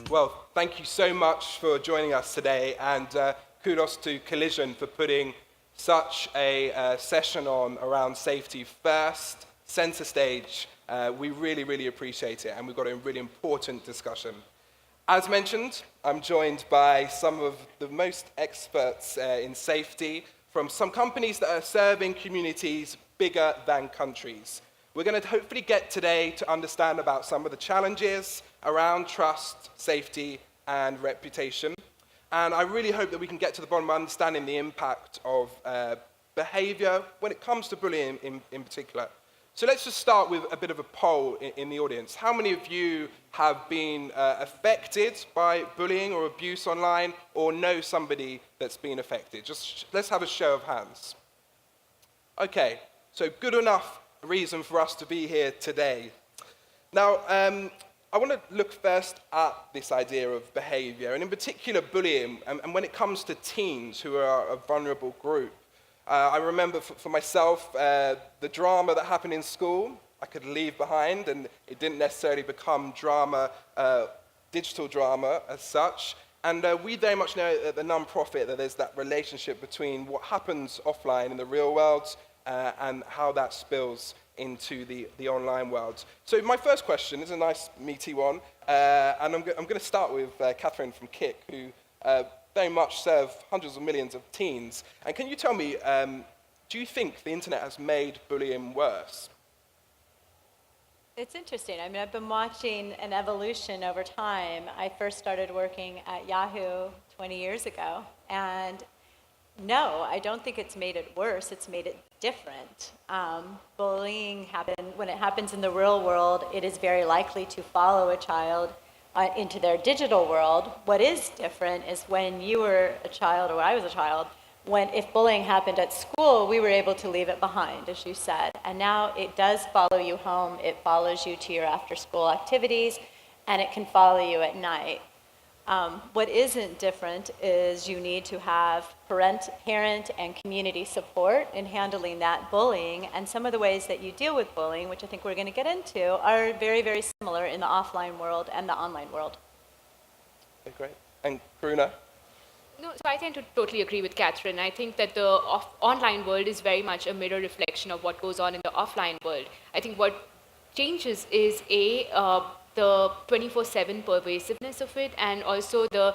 Well, thank you so much for joining us today, and kudos to Collision for putting such a session on around safety first, center stage. We really, really appreciate it, and we've got a really important discussion. As mentioned, I'm joined by some of the most experts in safety from some companies that are serving communities bigger than countries. We're going to hopefully get today to understand about some of the challenges around trust, safety, and reputation. And I really hope that we can get to the bottom of understanding the impact of behavior when it comes to bullying in particular. So let's just start with a bit of a poll in the audience. How many of you have been affected by bullying or abuse online, or know somebody that's been affected? Just let's have a show of hands. Okay, so good enough reason for us to be here today. Now, I want to look first at this idea of behavior, and in particular bullying, and when it comes to teens who are a vulnerable group. I remember for myself, the drama that happened in school, I could leave behind, and it didn't necessarily become drama, digital drama as such. And we very much know at the non-profit that there's that relationship between what happens offline in the real world and how that spills into the online world. So my first question is a nice meaty one, and I'm going to start with Catherine from Kick, who very much serve hundreds of millions of teens. And can you tell me, do you think the internet has made bullying worse? It's interesting. I mean, I've been watching an evolution over time. I first started working at Yahoo 20 years ago, and no, I don't think it's made it worse. It's made it different. Bullying when it happens in the real world, it is very likely to follow a child into their digital world. What is different is when you were a child, or when I was a child, if bullying happened at school, we were able to leave it behind, as you said. And now it does follow you home. It follows you to your after-school activities, and it can follow you at night. What isn't different is you need to have parent and community support in handling that bullying, and some of the ways that you deal with bullying, which I think we're going to get into, are very, very similar in the offline world and the online world. Okay, great. And Karuna? No, so I tend to totally agree with Catherine. I think that the online world is very much a mirror reflection of what goes on in the offline world. I think what changes is the 24/7 pervasiveness of it, and also the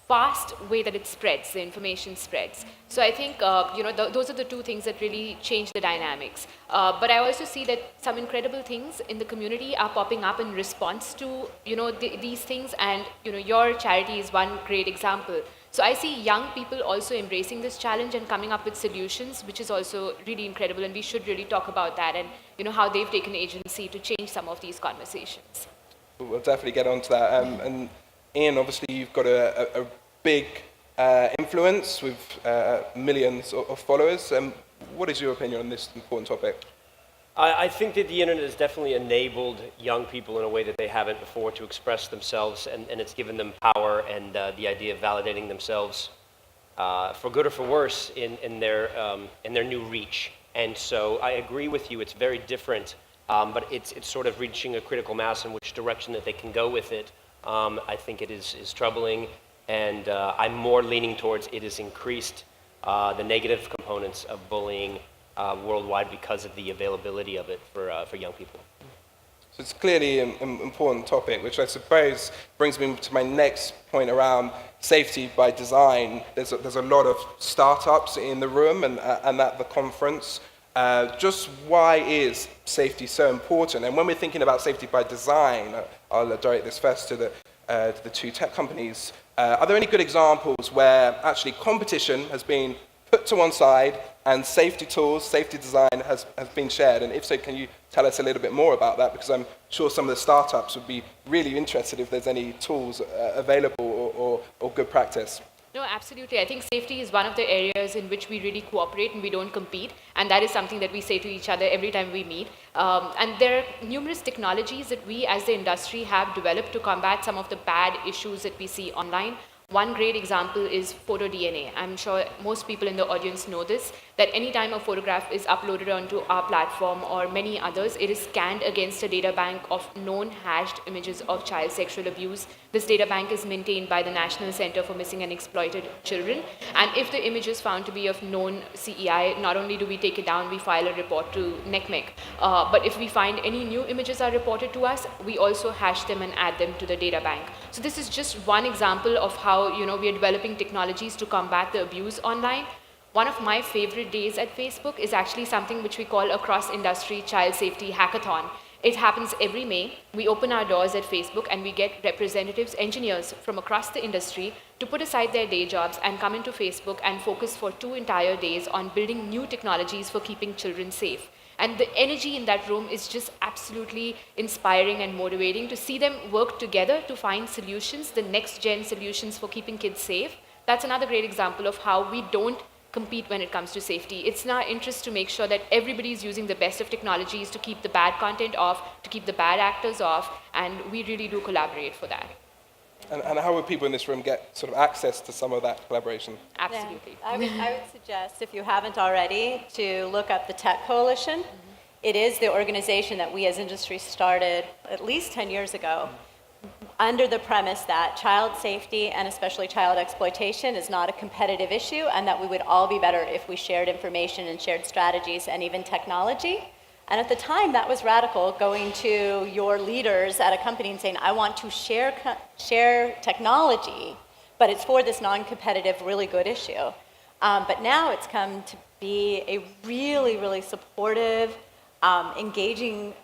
fast way that it spreads, the information spreads. So I think those are the two things that really change the dynamics. But I also see that some incredible things in the community are popping up in response to these things, and your charity is one great example. So I see young people also embracing this challenge and coming up with solutions, which is also really incredible, and we should really talk about that and how they've taken agency to change some of these conversations. We'll definitely get onto that. And Ian, obviously you've got a big influence with millions of followers. What is your opinion on this important topic? I think that the internet has definitely enabled young people in a way that they haven't before to express themselves, and it's given them power and the idea of validating themselves for good or for worse in their new reach. And so I agree with you, it's very different, but it's sort of reaching a critical mass in which direction that they can go with it. I think it is troubling, and I'm more leaning towards it has increased the negative components of bullying worldwide because of the availability of it for young people. So it's clearly an important topic, which I suppose brings me to my next point around safety by design. There's a lot of startups in the room and at the conference. Just why is safety so important? And when we're thinking about safety by design, I'll direct this first to the two tech companies. Are there any good examples where actually competition has been put to one side and safety tools, safety design has been shared? And if so, can you tell us a little bit more about that? Because I'm sure some of the startups would be really interested if there's any tools available or good practice. No, absolutely. I think safety is one of the areas in which we really cooperate and we don't compete. And that is something that we say to each other every time we meet. And there are numerous technologies that we as the industry have developed to combat some of the bad issues that we see online. One great example is photo DNA. I'm sure most people in the audience know this, that anytime a photograph is uploaded onto our platform or many others, it is scanned against a data bank of known hashed images of child sexual abuse. This data bank is maintained by the National Center for Missing and Exploited Children. And if the image is found to be of known CEI, not only do we take it down, we file a report to NECMEC. But if we find any new images are reported to us, we also hash them and add them to the data bank. So this is just one example of how we are developing technologies to combat the abuse online. One of my favorite days at Facebook is actually something which we call a cross-industry child safety hackathon. It happens every May. We open our doors at Facebook and we get representatives, engineers from across the industry to put aside their day jobs and come into Facebook and focus for 2 entire days on building new technologies for keeping children safe. And the energy in that room is just absolutely inspiring and motivating to see them work together to find solutions, the next-gen solutions for keeping kids safe. That's another great example of how we don't compete when it comes to safety. It's in our interest to make sure that everybody is using the best of technologies to keep the bad content off, to keep the bad actors off, and we really do collaborate for that. And how would people in this room get sort of access to some of that collaboration? Absolutely. Yeah. I would suggest, if you haven't already, to look up the Tech Coalition. It is the organization that we as industry started at least 10 years ago, under the premise that child safety and especially child exploitation is not a competitive issue, and that we would all be better if we shared information and shared strategies and even technology. And at the time, that was radical, going to your leaders at a company and saying, I want to share technology, but it's for this non-competitive, really good issue. But now it's come to be a really, really supportive, engaging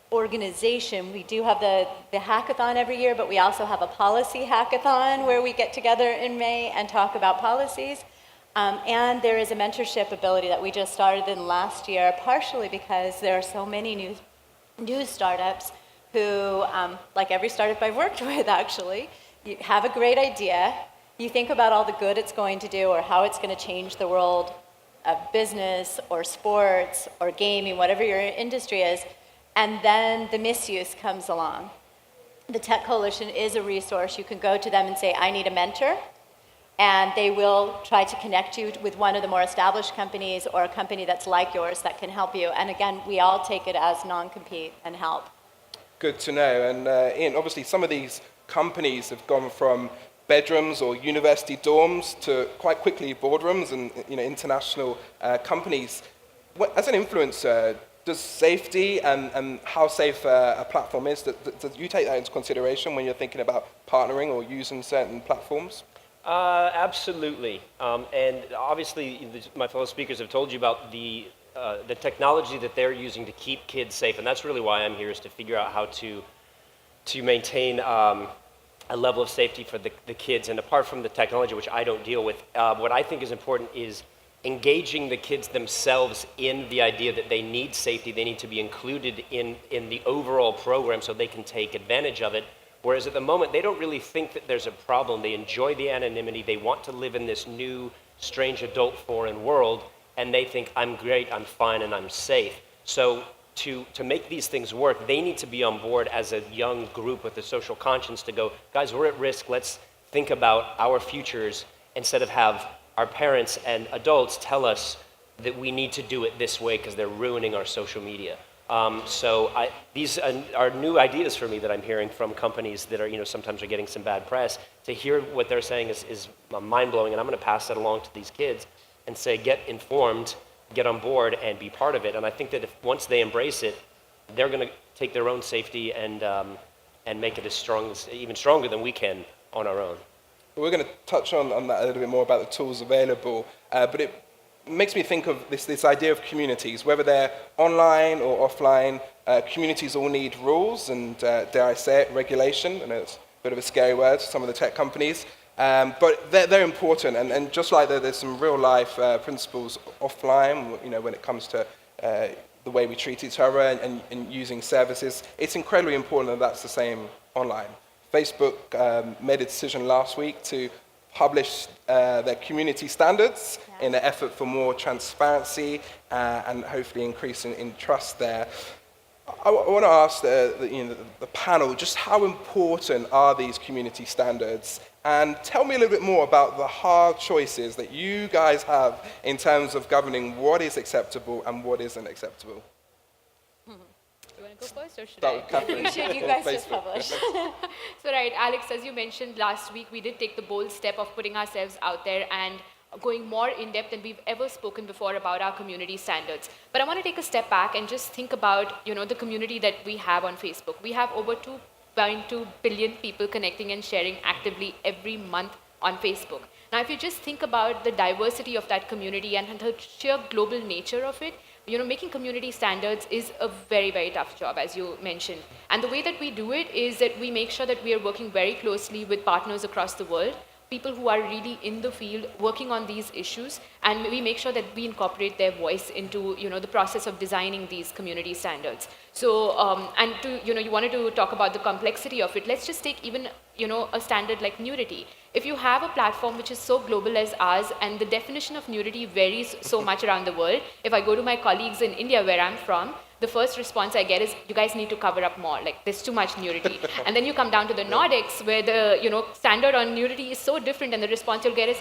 organization. We do have the hackathon every year, but we also have a policy hackathon where we get together in May and talk about policies. And there is a mentorship ability that we just started in last year, partially because there are so many new startups who, like every startup I've worked with actually, you have a great idea, you think about all the good it's going to do or how it's going to change the world of business or sports or gaming, whatever your industry is, and then the misuse comes along. The Tech Coalition is a resource. You can go to them and say, I need a mentor, and they will try to connect you with one of the more established companies or a company that's like yours that can help you. And again, we all take it as non-compete and help. Good to know. And Ian, obviously some of these companies have gone from bedrooms or university dorms to quite quickly boardrooms and international companies. As an influencer, does safety and how safe a platform is, do you take that into consideration when you're thinking about partnering or using certain platforms? Absolutely. And obviously, my fellow speakers have told you about the technology that they're using to keep kids safe, and that's really why I'm here, is to figure out how to maintain a level of safety for the kids. And apart from the technology, which I don't deal with, what I think is important is engaging the kids themselves in the idea that they need safety, they need to be included in the overall program so they can take advantage of it. Whereas at the moment, they don't really think that there's a problem. They enjoy the anonymity. They want to live in this new, strange adult foreign world, and they think, I'm great, I'm fine, and I'm safe. So to make these things work, they need to be on board as a young group with a social conscience to go, guys, we're at risk. Let's think about our futures instead of have our parents and adults tell us that we need to do it this way because they're ruining our social media. These are new ideas for me that I'm hearing from companies that are, sometimes are getting some bad press. To hear what they're saying is mind-blowing, and I'm going to pass that along to these kids and say, get informed, get on board, and be part of it. And I think that once they embrace it, they're going to take their own safety and make it even stronger than we can on our own. We're going to touch on that a little bit more about the tools available, but it makes me think of this idea of communities, whether they're online or offline. Communities all need rules and, dare I say it, regulation. I know it's a bit of a scary word to some of the tech companies, but they're important. And just like there's some real life principles offline, when it comes to the way we treat each other and using services, it's incredibly important that that's the same online. Facebook made a decision last week to publish their community standards in an effort for more transparency and hopefully increase in trust there. I want to ask the panel, just how important are these community standards? And tell me a little bit more about the hard choices that you guys have in terms of governing what is acceptable and what isn't acceptable. You want to go first, or should Start I? with Catherine. You should, you guys just Facebook. publish. So right, Alex, as you mentioned last week, we did take the bold step of putting ourselves out there and going more in depth than we've ever spoken before about our community standards. But I want to take a step back and just think about, the community that we have on Facebook. We have over 2.2 billion people connecting and sharing actively every month on Facebook. Now, if you just think about the diversity of that community and the sheer global nature of it, making community standards is a very, very tough job, as you mentioned. And the way that we do it is that we make sure that we are working very closely with partners across the world, people who are really in the field working on these issues, and we make sure that we incorporate their voice into the process of designing these community standards. So you wanted to talk about the complexity of it. Let's just take even a standard like nudity. If you have a platform which is so global as ours, and the definition of nudity varies so much around the world, if I go to my colleagues in India, where I'm from, the first response I get is, you guys need to cover up more, like there's too much nudity. And then you come down to the Nordics, where the standard on nudity is so different, and the response you'll get is,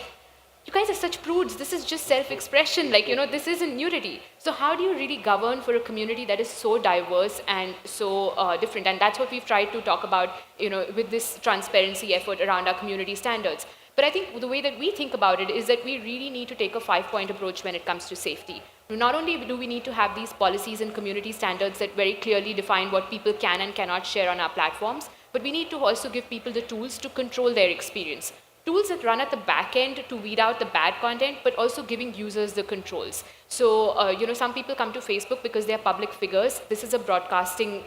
you guys are such prudes, this is just self-expression, this isn't nudity. So how do you really govern for a community that is so diverse and so different? And that's what we've tried to talk about with this transparency effort around our community standards. But I think the way that we think about it is that we really need to take a 5-point approach when it comes to safety. Not only do we need to have these policies and community standards that very clearly define what people can and cannot share on our platforms, but we need to also give people the tools to control their experience. Tools that run at the back end to weed out the bad content, but also giving users the controls. So, some people come to Facebook because they're public figures. This is a broadcasting,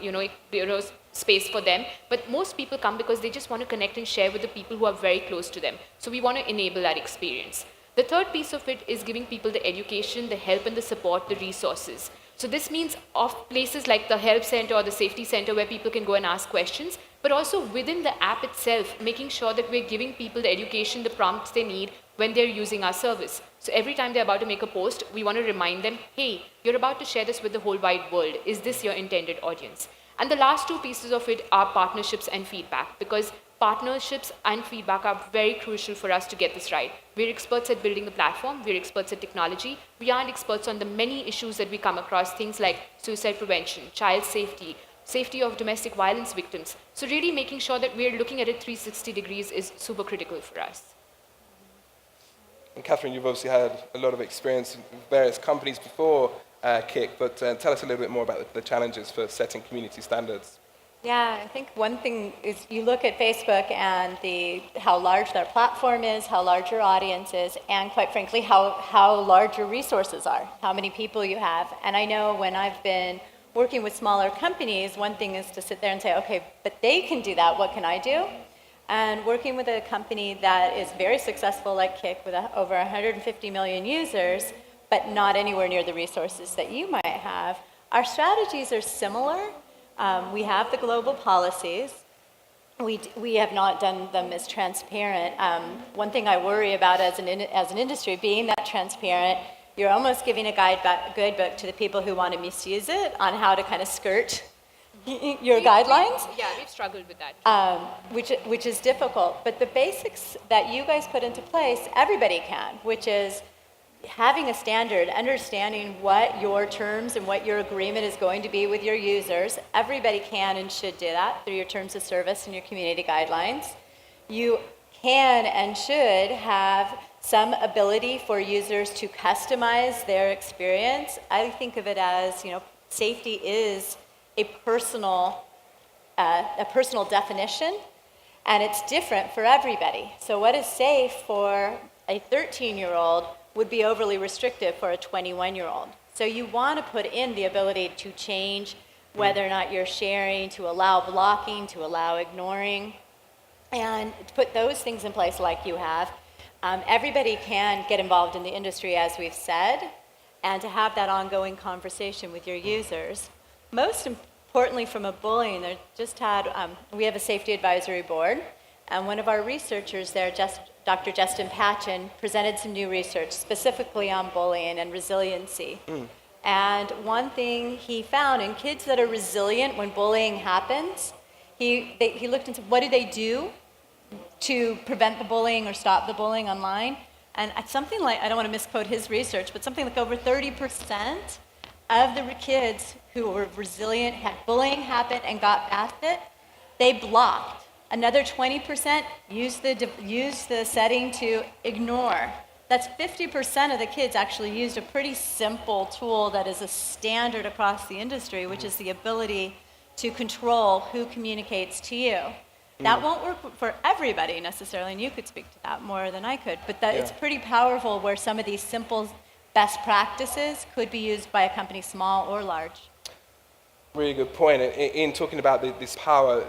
space for them. But most people come because they just want to connect and share with the people who are very close to them. So we want to enable that experience. The third piece of it is giving people the education, the help and the support, the resources. So this means of places like the help center or the safety center where people can go and ask questions, but also within the app itself, making sure that we're giving people the education, the prompts they need when they're using our service. So every time they're about to make a post, we want to remind them, hey, you're about to share this with the whole wide world. Is this your intended audience? And the last two pieces of it are partnerships and feedback, because partnerships and feedback are very crucial for us to get this right. We're experts at building the platform, we're experts at technology, we aren't experts on the many issues that we come across, things like suicide prevention, child safety, safety of domestic violence victims. So really making sure that we're looking at it 360 degrees is super critical for us. And Catherine, you've obviously had a lot of experience in various companies before Kik, but tell us a little bit more about the challenges for setting community standards. Yeah, I think one thing is you look at Facebook and how large their platform is, how large your audience is, and quite frankly, how large your resources are, how many people you have. And I know when I've been working with smaller companies, one thing is to sit there and say, okay, but they can do that, what can I do? And working with a company that is very successful like Kik with over 150 million users, but not anywhere near the resources that you might have, our strategies are similar. We have the global policies. We have not done them as transparent. One thing I worry about as an industry, being that transparent, you're almost giving a good book to the people who want to misuse it on how to kind of skirt your guidelines. We've struggled with that. Which is difficult. But the basics that you guys put into place, everybody can, which is having a standard, understanding what your terms and what your agreement is going to be with your users. Everybody can and should do that through your terms of service and your community guidelines. You can and should have some ability for users to customize their experience. I think of it as, safety is a personal definition, and it's different for everybody. So what is safe for a 13-year-old would be overly restrictive for a 21-year-old. So you want to put in the ability to change whether or not you're sharing, to allow blocking, to allow ignoring, and to put those things in place like you have. Everybody can get involved in the industry, as we've said, and to have that ongoing conversation with your users. Most importantly, from a bullying, we have a safety advisory board, and one of our researchers there, Dr. Justin Patchen, presented some new research specifically on bullying and resiliency. And one thing he found in kids that are resilient when bullying happens, he looked into what do they do to prevent the bullying or stop the bullying online. And it's something like, I don't want to misquote his research, but something like over 30% of the kids who were resilient, had bullying happen and got past it, they blocked. Another 20% used the setting to ignore. That's 50% of the kids actually used a pretty simple tool that is a standard across the industry, which is the ability to control who communicates to you. That won't work for everybody necessarily, and you could speak to that more than I could, but it's pretty powerful where some of these simple best practices could be used by a company small or large. Really good point. In talking about this power,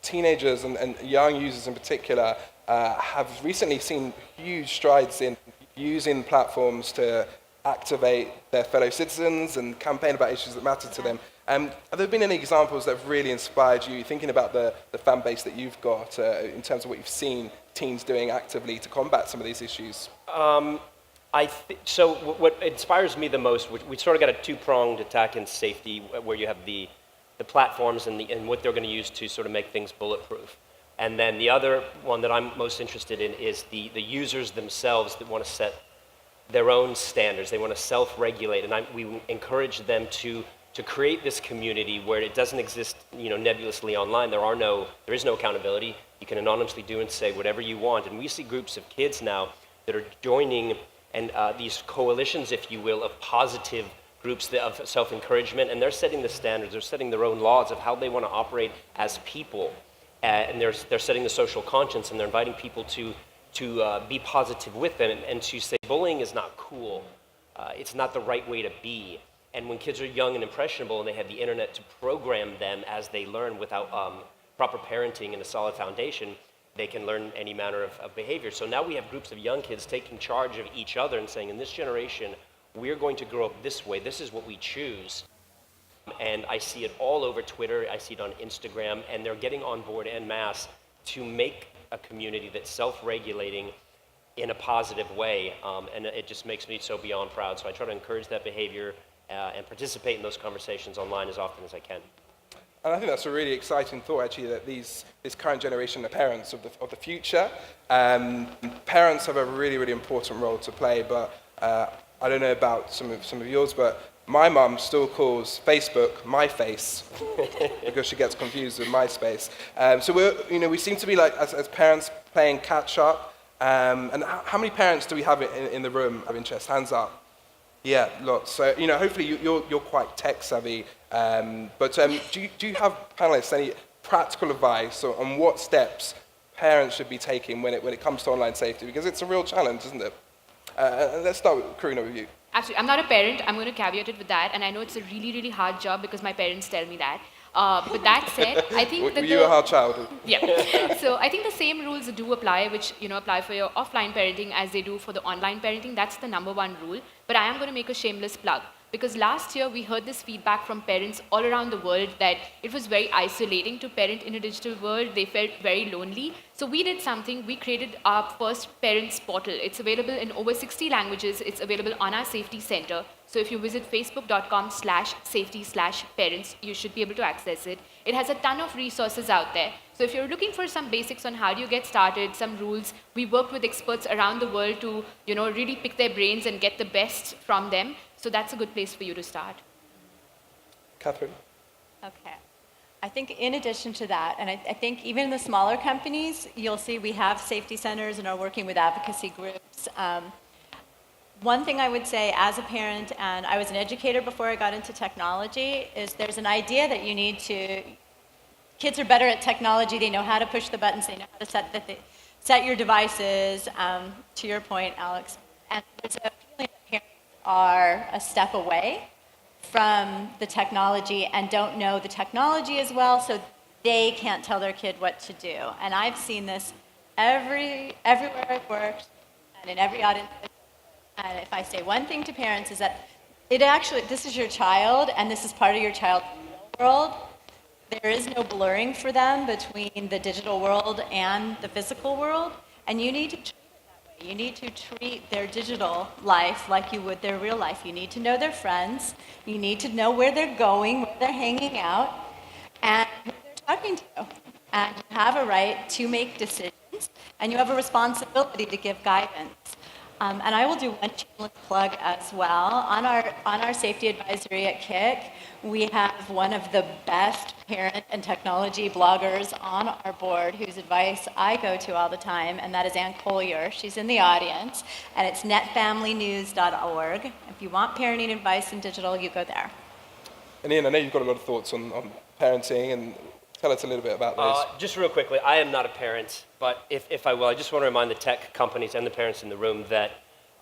teenagers and young users in particular have recently seen huge strides in using platforms to activate their fellow citizens and campaign about issues that matter to them. Have there been any examples that have really inspired you, thinking about the fan base that you've got in terms of what you've seen teens doing actively to combat some of these issues? So what inspires me the most, we sort of got a two-pronged attack in safety, where you have the platforms and what they're going to use to sort of make things bulletproof. And then the other one that I'm most interested in is the users themselves that want to set their own standards. They want to self-regulate, and we encourage them to create this community where it doesn't exist, nebulously online. There is no accountability. You can anonymously do and say whatever you want. And we see groups of kids now that are joining and these coalitions, if you will, of positive groups of self-encouragement, and they're setting the standards. They're setting their own laws of how they want to operate as people, and they're setting the social conscience, and they're inviting people to be positive with them and to say bullying is not cool. It's not the right way to be. And when kids are young and impressionable and they have the internet to program them as they learn without proper parenting and a solid foundation, they can learn any manner of behavior. So now we have groups of young kids taking charge of each other and saying, in this generation, we're going to grow up this way. This is what we choose. And I see it all over Twitter. I see it on Instagram. And they're getting on board en masse to make a community that's self-regulating in a positive way. And it just makes me so beyond proud. So I try to encourage that behavior and participate in those conversations online as often as I can. And I think that's a really exciting thought, actually, that this current generation of parents of the future. Parents have a really, really important role to play, but I don't know about some of yours, but my mum still calls Facebook my face because she gets confused with MySpace. So we seem to be like, as parents, playing catch up. And how many parents do we have in the room of interest? Hands up. Yeah, lots. So, hopefully you're quite tech savvy. But do you have, panelists, any practical advice on what steps parents should be taking when it comes to online safety? Because it's a real challenge, isn't it? Let's start with Karuna, with you. Actually, I'm not a parent. I'm going to caveat it with that. And I know it's a really, really hard job because my parents tell me that. But that said, I think that were you a hard child? Yeah. So I think the same rules do apply, which apply for your offline parenting as they do for the online parenting. That's the number one rule. But I am going to make a shameless plug. Because last year we heard this feedback from parents all around the world that it was very isolating to parent in a digital world. They felt very lonely. So we did something. We created our first parents portal. It's available in over 60 languages. It's available on our safety center. So if you visit facebook.com/safety/parents, you should be able to access it. It has a ton of resources out there. So if you're looking for some basics on how do you get started, some rules, we worked with experts around the world to really pick their brains and get the best from them. So that's a good place for you to start. Catherine? Okay. I think in addition to that, and I think even in the smaller companies, you'll see we have safety centers and are working with advocacy groups. One thing I would say as a parent, and I was an educator before I got into technology, is there's an idea that you need to, kids are better at technology, they know how to push the buttons, they know how to set your devices, to your point, Alex, and there's a feeling that parents are a step away from the technology and don't know the technology as well, so they can't tell their kid what to do. And I've seen this everywhere I've worked and in every audience. And if I say one thing to parents is that this is your child and this is part of your child's world. There is no blurring for them between the digital world and the physical world, and you need to treat it that way. You need to treat their digital life like you would their real life. You need to know their friends. You need to know where they're going, where they're hanging out, and who they're talking to. And you have a right to make decisions, and you have a responsibility to give guidance. And I will do one shameless plug as well. On our safety advisory at Kick, we have one of the best parent and technology bloggers on our board whose advice I go to all the time, and that is Ann Collier. She's in the audience, and it's netfamilynews.org. If you want parenting advice in digital, you go there. And Ian, I know you've got a lot of thoughts on parenting, and tell us a little bit about those. Just real quickly, I am not a parent, but if I will, I just want to remind the tech companies and the parents in the room that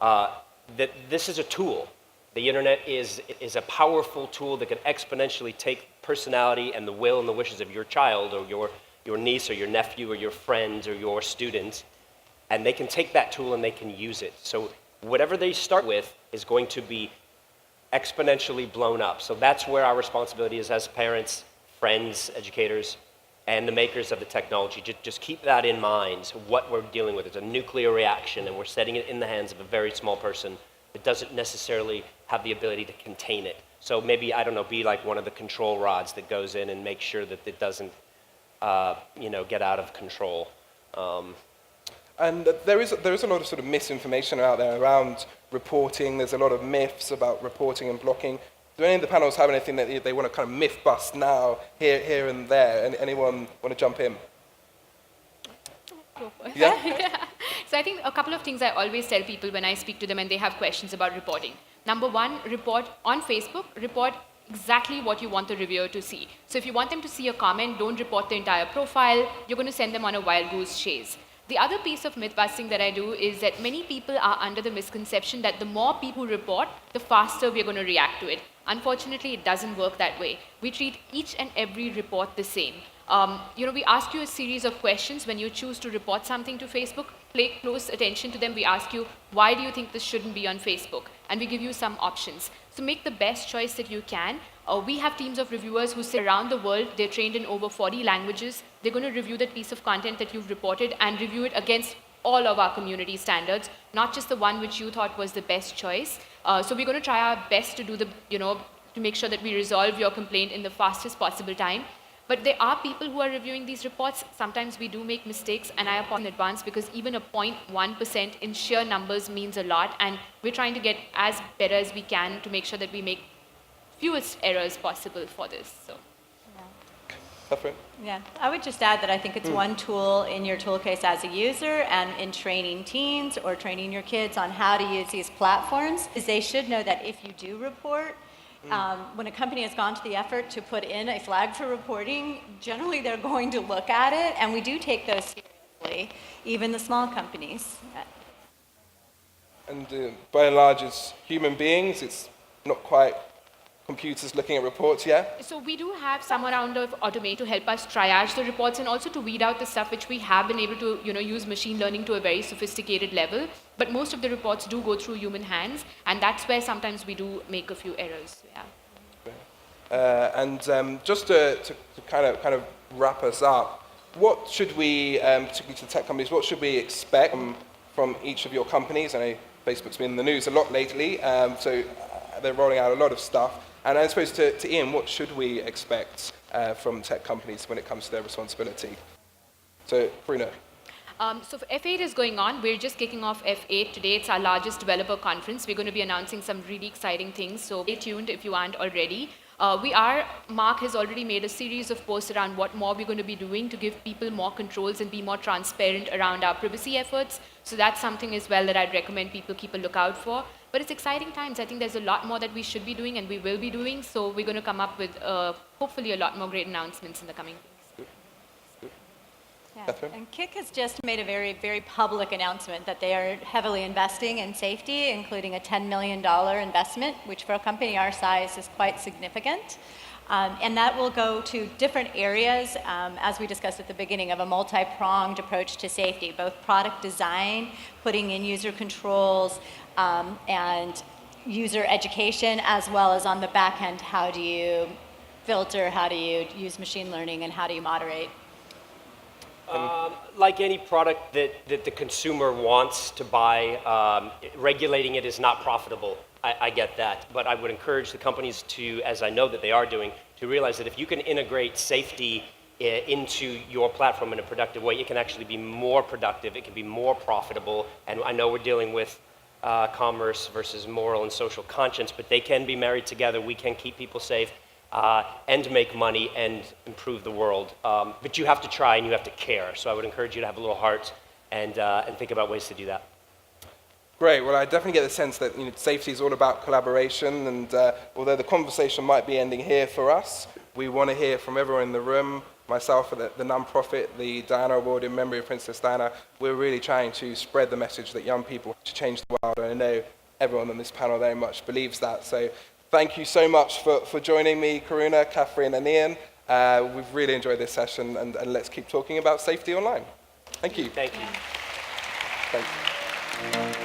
that this is a tool. The internet is a powerful tool that can exponentially take personality and the will and the wishes of your child or your niece or your nephew or your friends or your students, and they can take that tool and they can use it. So whatever they start with is going to be exponentially blown up. So that's where our responsibility is as parents, friends, educators, and the makers of the technology. Just keep that in mind. So what we're dealing with is a nuclear reaction, and we're setting it in the hands of a very small person that doesn't necessarily have the ability to contain it. So maybe, I don't know, be like one of the control rods that goes in and make sure that it doesn't, get out of control. And there is a lot of sort of misinformation out there around reporting. There's a lot of myths about reporting and blocking. Do any of the panels have anything that they want to kind of myth bust now, here and there? Anyone want to jump in? Go for it. Yeah? Yeah. So I think a couple of things I always tell people when I speak to them and they have questions about reporting. Number one, report on Facebook, report exactly what you want the reviewer to see. So if you want them to see a comment, don't report the entire profile. You're going to send them on a wild goose chase. The other piece of myth busting that I do is that many people are under the misconception that the more people report, the faster we're going to react to it. Unfortunately, it doesn't work that way. We treat each and every report the same. We ask you a series of questions when you choose to report something to Facebook. Pay close attention to them. We ask you, why do you think this shouldn't be on Facebook? And we give you some options. So make the best choice that you can. We have teams of reviewers who sit around the world. They're trained in over 40 languages. They're going to review that piece of content that you've reported and review it against all of our community standards, not just the one which you thought was the best choice. So we're going to try our best to do to make sure that we resolve your complaint in the fastest possible time. But there are people who are reviewing these reports. Sometimes we do make mistakes, and I apologize in advance because even a 0.1% in sheer numbers means a lot, and we're trying to get as better as we can to make sure that we make fewest errors possible for this. So. Catherine? Yeah, I would just add that I think it's one tool in your tool case as a user, and in training teens or training your kids on how to use these platforms, is they should know that if you do report, when a company has gone to the effort to put in a flag for reporting, generally they're going to look at it, and we do take those seriously, even the small companies. And by and large, as human beings, it's not quite computers looking at reports, yeah? So we do have some around of automate to help us triage the reports and also to weed out the stuff which we have been able to use machine learning to a very sophisticated level. But most of the reports do go through human hands, and that's where sometimes we do make a few errors. Yeah. Just to kind of wrap us up, what should we, particularly to tech companies, what should we expect from each of your companies? I know Facebook's been in the news a lot lately, so they're rolling out a lot of stuff. And I suppose to Ian, what should we expect from tech companies when it comes to their responsibility? So, Bruno. So F8 is going on. We're just kicking off F8 today. It's our largest developer conference. We're going to be announcing some really exciting things, so stay tuned if you aren't already. Mark has already made a series of posts around what more we're going to be doing to give people more controls and be more transparent around our privacy efforts. So that's something as well that I'd recommend people keep a lookout for. But it's exciting times. I think there's a lot more that we should be doing and we will be doing. So we're going to come up with hopefully a lot more great announcements in the coming weeks. Yeah. And Kick has just made a very, very public announcement that they are heavily investing in safety, including a $10 million investment, which for a company our size is quite significant. And that will go to different areas, as we discussed at the beginning, of a multi-pronged approach to safety, both product design, putting in user controls, and user education, as well as on the back end, how do you filter, how do you use machine learning, and how do you moderate? Like any product that the consumer wants to buy, regulating it is not profitable. I get that. But I would encourage the companies to, as I know that they are doing, to realize that if you can integrate safety into your platform in a productive way, it can actually be more productive, it can be more profitable. And I know we're dealing with commerce versus moral and social conscience, but they can be married together. We can keep people safe and make money and improve the world. But you have to try and you have to care. So I would encourage you to have a little heart and think about ways to do that. Great. Well, I definitely get the sense that safety is all about collaboration, and although the conversation might be ending here for us, we want to hear from everyone in the room. Myself at the non-profit, the Diana Award in memory of Princess Diana, we're really trying to spread the message that young people have to change the world, and I know everyone on this panel very much believes that. So thank you so much for joining me, Karuna, Catherine, and Ian. We've really enjoyed this session, and let's keep talking about safety online. Thank you. Thank you. Thank you.